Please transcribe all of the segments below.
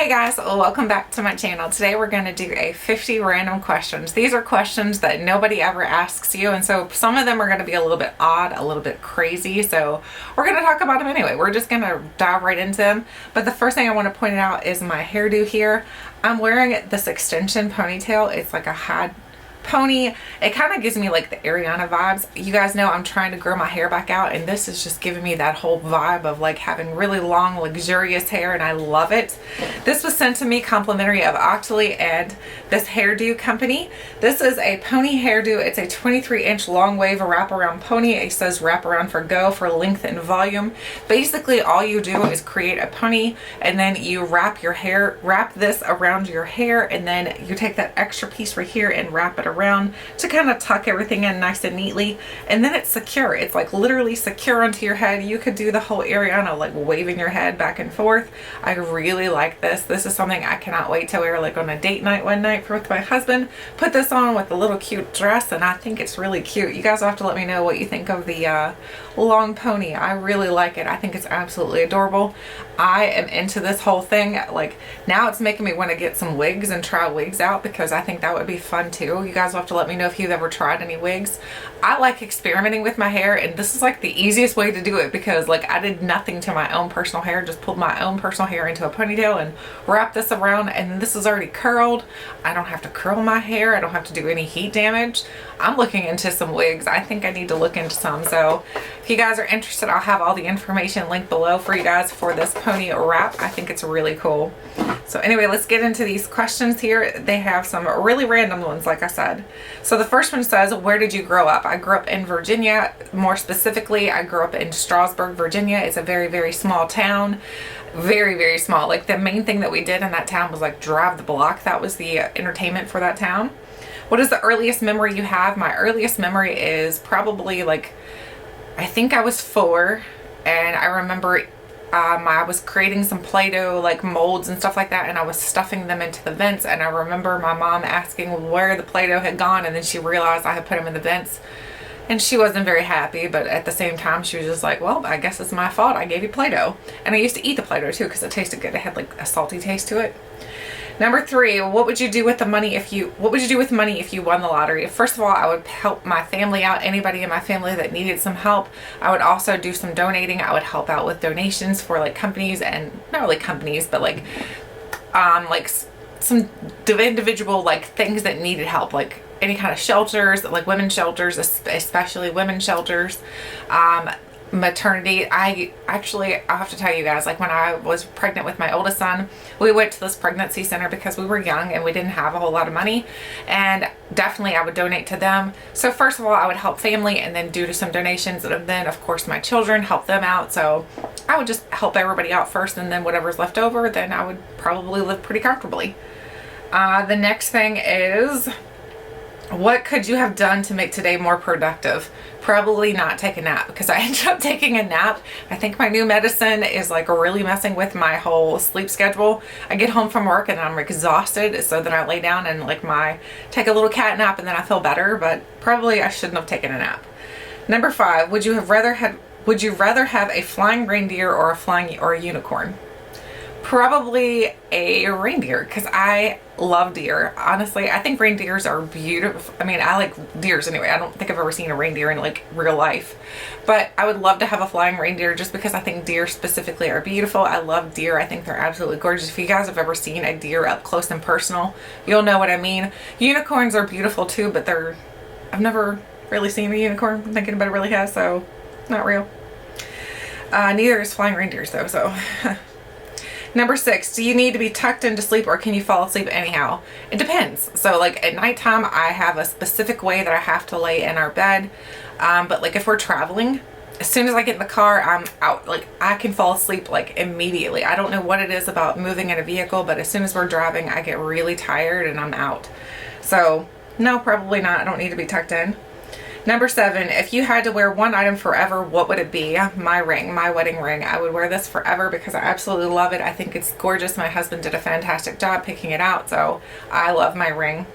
Hey guys, welcome back to my channel. Today we're going to do a 50 random questions. These are questions that nobody ever asks you, and so some of them are going to be a little bit odd, a little bit crazy, so we're going to talk about them anyway. We're just going to dive right into them. But the first thing I want to point out is my hairdo here. I'm wearing this extension ponytail. It's like a high pony. It kind of gives me like the Ariana vibes. You guys know I'm trying to grow my hair back out, and this is just giving me that whole vibe of like having really long luxurious hair, and I love it. This was sent to me complimentary of Octoly and this hairdo company. This is a pony hairdo. It's a 23-inch long wave wraparound pony. It says wraparound for go for length and volume. Basically all you do is create a pony, and then you wrap this around your hair, and then you take that extra piece right here and wrap it around to kind of tuck everything in nice and neatly, and then it's secure. It's like literally secure onto your head. You could do the whole Ariana, like waving your head back and forth. I really like this. This is something I cannot wait to wear like on a date night one night with my husband. Put this on with a little cute dress, and I think it's really cute. You guys will have to let me know what you think of the long pony. I really like it. I think it's absolutely adorable. I am into this whole thing. Like now it's making me want to get some wigs and try wigs out, because I think that would be fun too. You guys will have to let me know if you've ever tried any wigs. I like experimenting with my hair, and this is like the easiest way to do it, because like I did nothing to my own personal hair, just pulled my own personal hair into a ponytail and wrapped this around, and this is already curled. I don't have to curl my hair. I don't have to do any heat damage. I'm looking into some wigs. I think I need to look into some. So if you guys are interested, I'll have all the information linked below for you guys for this pony wrap. I think it's really cool. So anyway, let's get into these questions here. They have some really random ones, like I said. So the first one says, where did you grow up? I grew up in Virginia. More specifically, I grew up in Strasburg, Virginia. It's a very, very small town. Very, very small. Like the main thing that we did in that town was like drive the block. That was the entertainment for that town. What is the earliest memory you have? My earliest memory is probably like, I think I was 4, and I remember I was creating some Play-Doh like molds and stuff like that, and I was stuffing them into the vents, and I remember my mom asking where the Play-Doh had gone, and then she realized I had put them in the vents, and she wasn't very happy, but at the same time she was just like, well, I guess it's my fault, I gave you Play-Doh. And I used to eat the Play-Doh too because it tasted good. It had like a salty taste to it. Number 3, what would you do with the money if you won the lottery? First of all, I would help my family out, anybody in my family that needed some help. I would also do some donating. I would help out with donations for like companies, and not really companies, but like some individual like things that needed help, like any kind of shelters, like women's shelters, especially women's shelters. Maternity. I have to tell you guys, like when I was pregnant with my oldest son, we went to this pregnancy center because we were young and we didn't have a whole lot of money, and definitely I would donate to them. So first of all, I would help family, and then do some donations, and then of course my children, help them out. So I would just help everybody out first, and then whatever's left over, then I would probably live pretty comfortably. The next thing is, what could you have done to make today more productive? Probably not take a nap, because I ended up taking a nap. I think my new medicine is like really messing with my whole sleep schedule. I get home from work and I'm exhausted, so then I lay down and like take a little cat nap, and then I feel better, but probably I shouldn't have taken a nap. Number 5, would you rather have a flying reindeer or a unicorn? Probably a reindeer, because I love deer. Honestly, I think reindeers are beautiful. I mean, I like deers anyway. I don't think I've ever seen a reindeer in like real life, but I would love to have a flying reindeer just because I think deer specifically are beautiful. I love deer. I think they're absolutely gorgeous. If you guys have ever seen a deer up close and personal, you'll know what I mean. Unicorns are beautiful too, but I've never really seen a unicorn. I think anybody really has, so not real. Neither is flying reindeers though, so. Number 6, do you need to be tucked into sleep, or can you fall asleep anyhow? It depends. So like at nighttime, I have a specific way that I have to lay in our bed. But like if we're traveling, as soon as I get in the car, I'm out. Like I can fall asleep like immediately. I don't know what it is about moving in a vehicle, but as soon as we're driving, I get really tired and I'm out. So no, probably not. I don't need to be tucked in. Number 7, if you had to wear one item forever, what would it be? My ring, my wedding ring. I would wear this forever because I absolutely love it. I think it's gorgeous. My husband did a fantastic job picking it out, so I love my ring.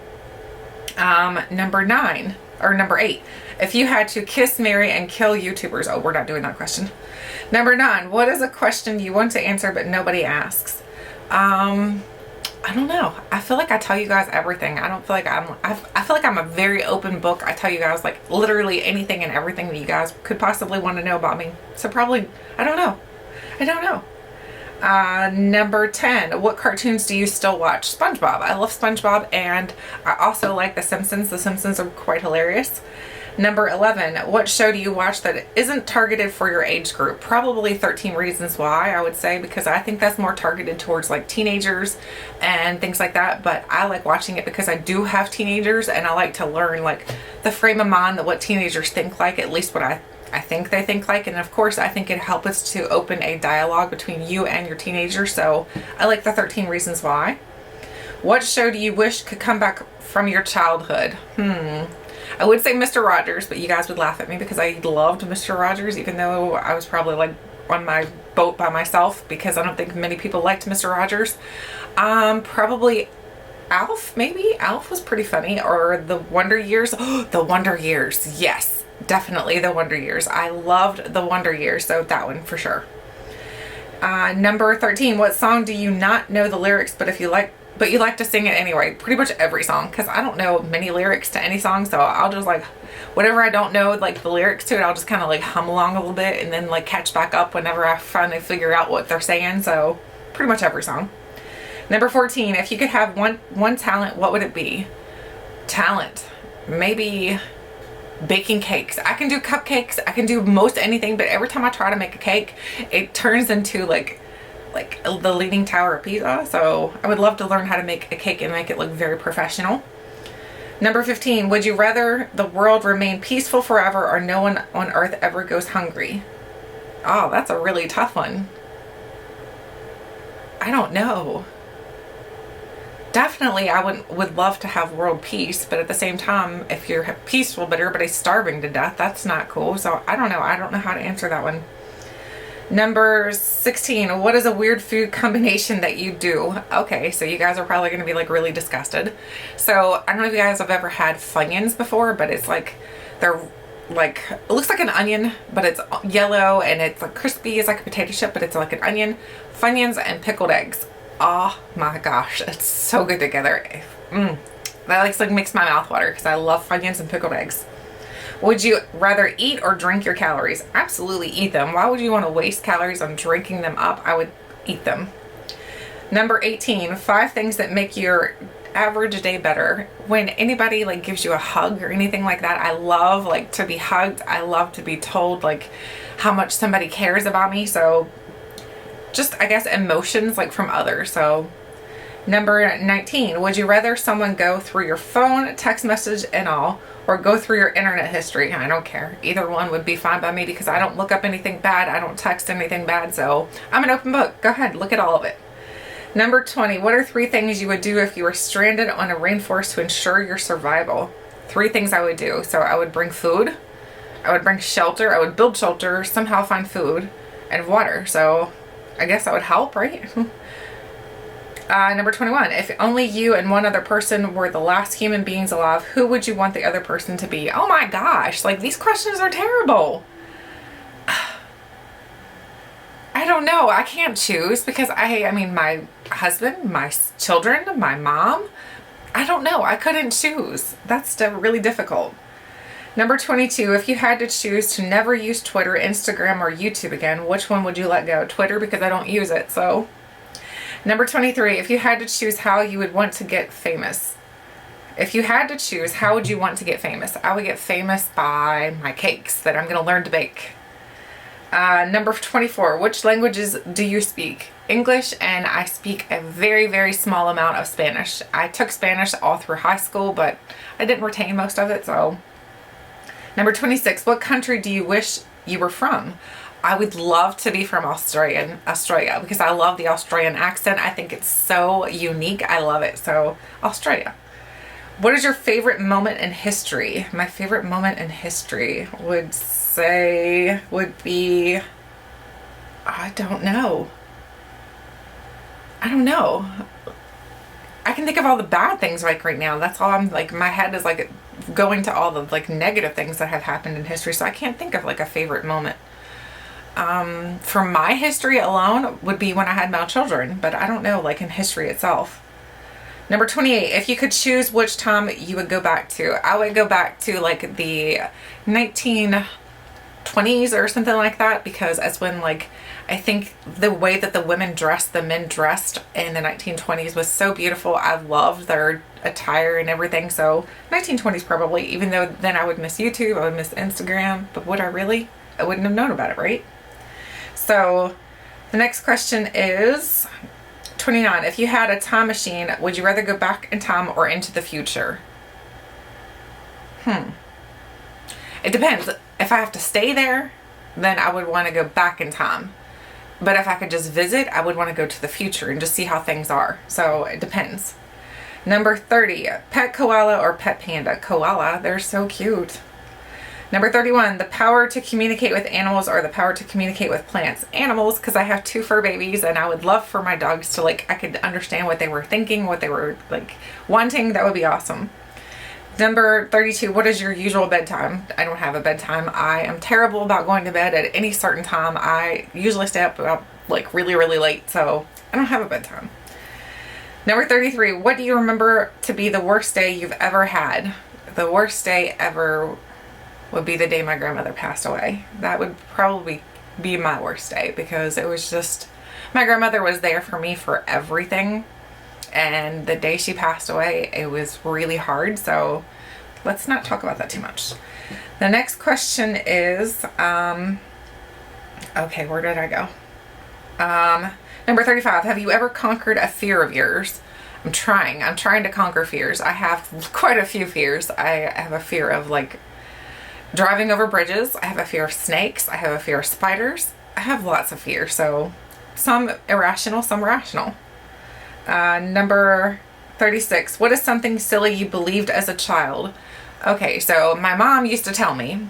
Number 8, if you had to kiss, marry, and kill YouTubers. Oh, we're not doing that question. Number 9, what is a question you want to answer but nobody asks? I don't know. I feel like I tell you guys everything. I don't feel like I feel like I'm a very open book. I tell you guys like literally anything and everything that you guys could possibly want to know about me. So probably, I don't know. I don't know. Number 10, what cartoons do you still watch? SpongeBob. I love SpongeBob, and I also like The Simpsons. The Simpsons are quite hilarious. Number 11, what show do you watch that isn't targeted for your age group? Probably 13 Reasons Why, I would say, because I think that's more targeted towards like teenagers and things like that. But I like watching it because I do have teenagers, and I like to learn like the frame of mind that what teenagers think like, at least what I think they think like. And of course, I think it helps us to open a dialogue between you and your teenager. So I like the 13 Reasons Why. What show do you wish could come back from your childhood? I would say Mr. Rogers, but you guys would laugh at me because I loved Mr. Rogers, even though I was probably like on my boat by myself, because I don't think many people liked Mr. Rogers. Probably Alf, maybe. Alf was pretty funny. Or The Wonder Years. The Wonder Years. Yes, definitely The Wonder Years. I loved The Wonder Years, so that one for sure. Number 13, what song do you not know the lyrics, but you like to sing it anyway? Pretty much every song, because I don't know many lyrics to any song, so I'll just like, whatever I don't know like the lyrics to it, I'll just kind of like hum along a little bit and then like catch back up whenever I finally figure out what they're saying. So pretty much every song. Number 14, if you could have one talent, what would it be? Talent, maybe baking cakes. I can do cupcakes, I can do most anything, but every time I try to make a cake, it turns into like the Leaning Tower of Pisa. So I would love to learn how to make a cake and make it look very professional. Number 15, would you rather the world remain peaceful forever or no one on earth ever goes hungry? Oh, that's a really tough one. I don't know. Definitely I would love to have world peace, but at the same time, if you're peaceful but everybody's starving to death, that's not cool. So I don't know. I don't know how to answer that one. Number 16, what is a weird food combination that you do? Okay, so you guys are probably going to be like really disgusted. So I don't know if you guys have ever had Funyuns before, but it's like, they're like, it looks like an onion, but it's yellow, and it's like crispy. It's like a potato chip, but it's like an onion. Funyuns and pickled eggs. Oh my gosh, it's so good together. That like makes my mouth water because I love Funyuns and pickled eggs. Would you rather eat or drink your calories? Absolutely eat them. Why would you want to waste calories on drinking them up? I would eat them. Number 18, 5 things that make your average day better. When anybody like gives you a hug or anything like that, I love like to be hugged. I love to be told like how much somebody cares about me. So just, I guess, emotions like from others. So number 19, would you rather someone go through your phone, text message and all, or go through your internet history? I don't care. Either one would be fine by me because I don't look up anything bad. I don't text anything bad. So I'm an open book. Go ahead, look at all of it. Number 20, what are 3 things you would do if you were stranded on a rainforest to ensure your survival? 3 things I would do. So I would bring food, I would bring shelter, I would build shelter, somehow find food and water. So I guess that would help, right? Number 21, if only you and one other person were the last human beings alive, who would you want the other person to be? Oh my gosh, like these questions are terrible. I don't know. I can't choose because I mean, my husband, my children, my mom, I don't know. I couldn't choose. That's really difficult. Number 22, if you had to choose to never use Twitter, Instagram, or YouTube again, which one would you let go? Twitter, because I don't use it, so. Number 23, if you had to choose how you would want to get famous. If you had to choose, how would you want to get famous? I would get famous by my cakes that I'm going to learn to bake. Number 24, which languages do you speak? English, and I speak a very, very small amount of Spanish. I took Spanish all through high school, but I didn't retain most of it, so. Number 26, what country do you wish you were from? I would love to be from Australia because I love the Australian accent. I think it's so unique. I love it. So Australia. What is your favorite moment in history? My favorite moment in history would be, I don't know. I can think of all the bad things like right now. That's all I'm like, my head is like going to all the like negative things that have happened in history. So I can't think of like a favorite moment. from my history alone would be when I had male children, but I don't know, like in history itself. Number 28, if you could choose which time you would go back to, I would go back to like the 1920s or something like that, because that's when, like, I think the way that the women dressed, the men dressed in the 1920s was so beautiful. I loved their attire and everything. So 1920s probably, even though then I would miss YouTube, I would miss Instagram, but would I really? I wouldn't have known about it, right? So the next question is 29. If you had a time machine, would you rather go back in time or into the future? It depends. If I have to stay there, then I would want to go back in time. But if I could just visit, I would want to go to the future and just see how things are. So it depends. Number 30, pet koala or pet panda? Koala, they're so cute. Number 31, the power to communicate with animals or the power to communicate with plants? Animals, because I have 2 fur babies and I would love for my dogs to, like, I could understand what they were thinking, what they were, like, wanting. That would be awesome. Number 32, what is your usual bedtime? I don't have a bedtime. I am terrible about going to bed at any certain time. I usually stay up about, like, really, really late, so I don't have a bedtime. Number 33, what do you remember to be the worst day you've ever had? The worst day ever would be the day my grandmother passed away. That would probably be my worst day, because it was just, my grandmother was there for me for everything, and the day she passed away, it was really hard. So let's not talk about that too much. The next question is, okay, where did I go? Number 35, have you ever conquered a fear of yours? I'm trying to conquer fears. I have quite a few fears. I have a fear of, like, driving over bridges. I have a fear of snakes. I have a fear of spiders. I have lots of fear. So some irrational, some rational. Number 36, what is something silly you believed as a child? Okay, so my mom used to tell me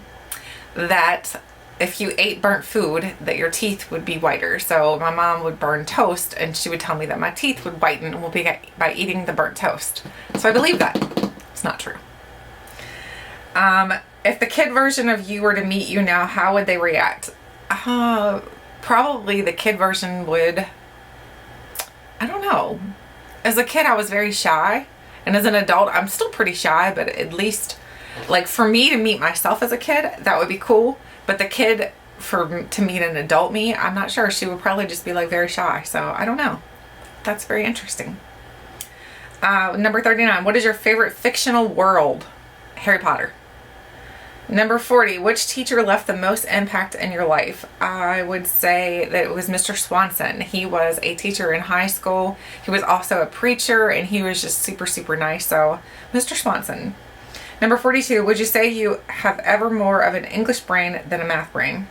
that if you ate burnt food, that your teeth would be whiter. So my mom would burn toast and she would tell me that my teeth would whiten by eating the burnt toast. So I believe that. It's not true. If the kid version of you were to meet you now, how would they react? Probably the kid version would, I don't know. As a kid, I was very shy. And as an adult, I'm still pretty shy, but at least, like, for me to meet myself as a kid, that would be cool. But the kid, to meet an adult me, I'm not sure. She would probably just be, like, very shy. So I don't know. That's very interesting. Number 39, what is your favorite fictional world? Harry Potter. Number 40, which teacher left the most impact in your life? I would say that it was Mr. Swanson. He was a teacher in high school. He was also a preacher, and he was just super, super nice. So, Mr. Swanson. Number 42, would you say you have ever more of an English brain than a math brain?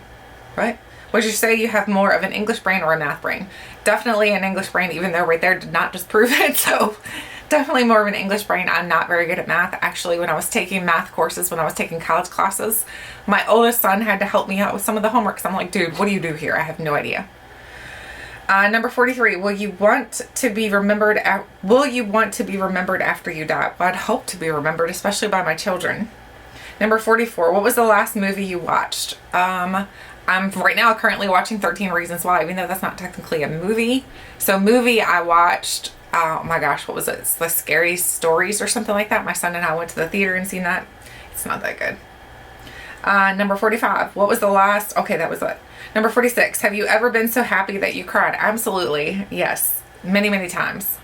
What? Would you say you have more of an English brain or a math brain? Definitely an English brain, even though right there did not just prove it. So, definitely more of an English brain. I'm not very good at math. Actually, when I was taking math courses, when I was taking college classes, my oldest son had to help me out with some of the homeworks. I'm like, dude, what do you do here? I have no idea. Number 43, will you want to be remembered after you die? Well, I'd hope to be remembered, especially by my children. Number 44, what was the last movie you watched? I'm right now currently watching 13 Reasons Why, even though that's not technically a movie. So movie I watched, oh my gosh, what was it? It's the Scary Stories or something like that. My son and I went to the theater and seen that. It's not that good. Number 45, what was the last? Okay, that was it. Number 46, have you ever been so happy that you cried? Absolutely, yes. Many, many times.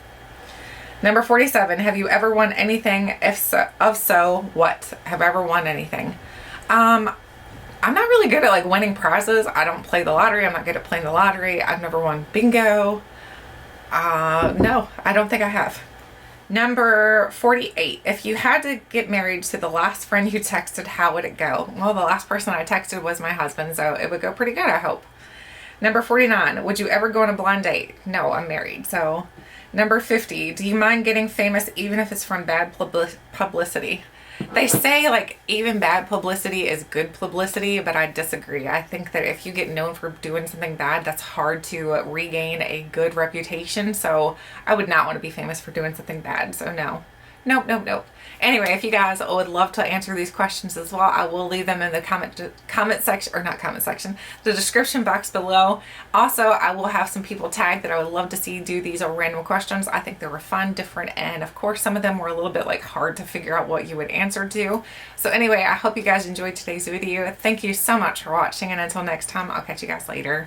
Number 47, have you ever won anything? If so, what? Have I ever won anything? I'm not really good at, like, winning prizes. I don't play the lottery. I'm not good at playing the lottery. I've never won bingo. No, I don't think I have. Number 48, if you had to get married to the last friend you texted, how would it go? Well, the last person I texted was my husband, so it would go pretty good, I hope. Number 49, would you ever go on a blind date? No, I'm married. So, number 50, do you mind getting famous even if it's from bad publicity? They say, like, even bad publicity is good publicity, but I disagree. I think that if you get known for doing something bad, that's hard to regain a good reputation. So I would not want to be famous for doing something bad. So no. Nope, nope, nope. Anyway, if you guys would love to answer these questions as well, I will leave them in the comment section, or not comment section, the description box below. Also, I will have some people tagged that I would love to see do these random questions. I think they were fun, different, and of course some of them were a little bit like hard to figure out what you would answer to. So anyway, I hope you guys enjoyed today's video. Thank you so much for watching, and until next time, I'll catch you guys later.